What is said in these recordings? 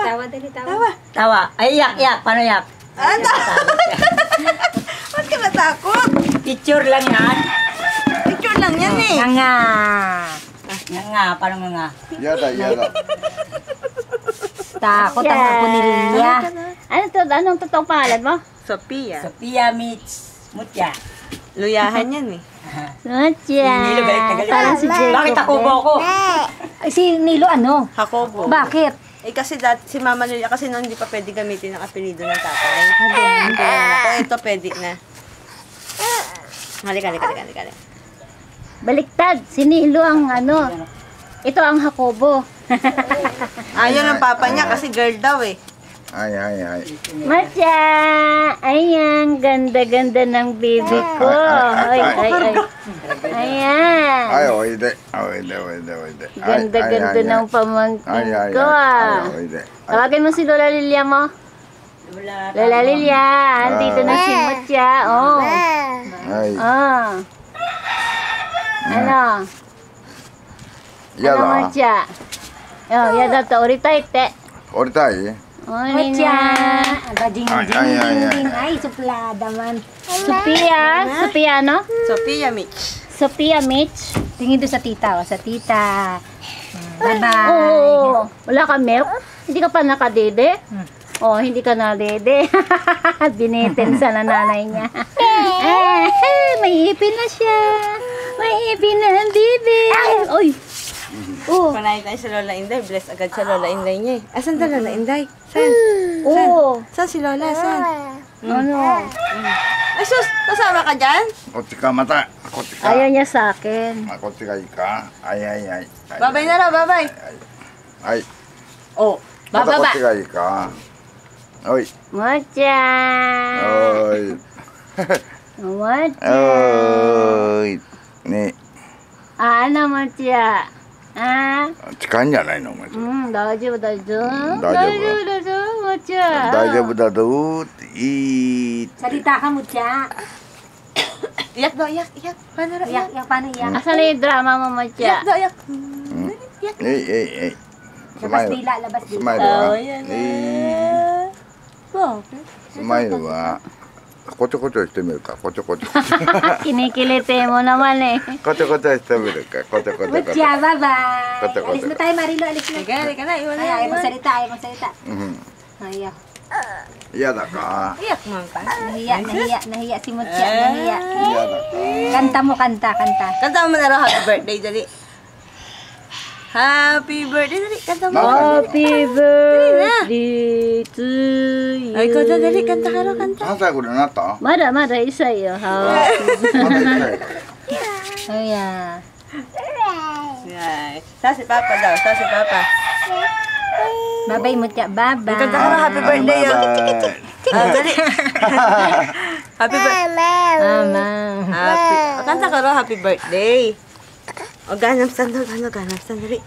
Tawa, dali, tawa. Tawa. Ay, yak. Paano yak? Ano? Ba't ka natakot? Picture lang yan. Picture lang yan eh. Nga. Nga. Paano nga? Yada. Takot ang apo ni Lilia. Ano to? Anong totoong pangalan mo? Sophia. Sophia meets Mutya. Luyahan yan eh. Mutya. Nilo, galit na galit. Parang si Jacob. Bakit ako ba ako? Ay, si Nilo ano? Jacobo. Bakit? Eh kasi si Mama Lilia kasi noon hindi pa pwede gamitin ang apelido ng tatay. Ako ito pwede na. Halika. Baliktad. Si Nilo ang ano. Ito ang Jacobo. Ayaw ng papa niya kasi girl daw eh. Ay. Mutya. Ayan. Ganda-ganda ng baby ko. Ay. Ayan. Ay, oide. Ganda-ganda ng pamangkin ko. Oide. Tawagin mo si Lola Lilia mo. Lola Lilia. Andito na si Mutya. Oh. Ay. Oh. Ano? Ano Mutya? Oh, yada to. Oritaite. Oritai? Mutya. Ding. Ay, suplada man. Sophia, no? Sophia Mitch. Sophia Mitch. Tingin doon sa tita, sa tita. Bye-bye. Oo. Wala ka milk? Hindi ka pa nakadede? Oh, hindi ka na dede. Binitin sa nanay niya. May ipin na siya. May ipin na ang bibi. Uy. Oh. Panay tayo sa Lola Inday. Bless agad sa Lola Inday niya eh. Asan na Lola Inday? Saan? Oh. Saan si Lola? Saan? Ano? Ay sus! Kasama ka dyan? Kochika mata. Kochika. Ayaw niya sa akin. Kochika ika. Ay. Babay na raw, babay. Ay. Oh, Mata bababa. kochika ika. Oy. Mutya. Oy. Mutya. Oy. Ne. Ano Mutya? Ah? 近いんじゃないのお前。大丈夫。大丈夫Mutya. 大丈夫だぞっていい。 Salita ka, Mutya. Iyak daw, iyak. Paano raw? Iyak, paano iyak? Asan na yung drama mo, Mutya? Iyak daw, iyak. えい。スマ Labas イル。 dila, labas ス dila. マイルは。yan na. スマイルは。こちょこちょしてみるか。こちょこちょ。 Kinikiliti mo naman eh. こちょこちょしてみるか。こちょこちょ。 Mutya, bye-bye. Kote. Alis na tayo, Marilo, alis na. Halika na, iwan na. Ay, ayaw magsalita. うん。 Ayaw. 嫌だか。 Iyak man ka. Nahiya si Mutya, nahiya. 嫌だか。 Kanta mo, kanta. Kanta mo na raw happy birthday, dali. Happy birthday, dali. Kanta mo. Happy birthday to you. Ay, kanta, dali. Kanta ka raw, kanta. 何歳ぐらいになった？ まだisaよ。まだ1歳か。 Ayan. Ay. Sa si Papa daw, sa si Papa. Bye-bye, Mutya, bye-bye. Kanta ka raw happy birthday, oh. Ah, dali. Happy birthday. Mama. Kanta ka raw happy birthday. O, ganap stand, dali.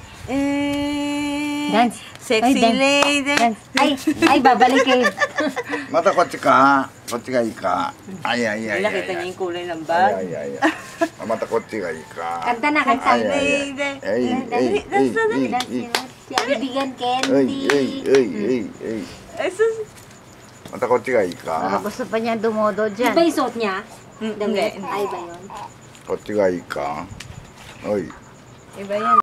Dance. Sexy Ay, dance. lady. Dance. Ay, babalik kayo. またこっちか。こっちがいいか。ay. Nakita niya yung kulay ng い bag. や。またこっちがいいか。 Kanta na, kanta. Ay. Dance ni Mutya. Bibigyan candy. Ay, sus. またこっちがいいか。 Gusto pa niya dumodo dyan. Iba yung suot niya? Hindi. Ay, ba yun? こっちがいいか。おい。 Iba yan.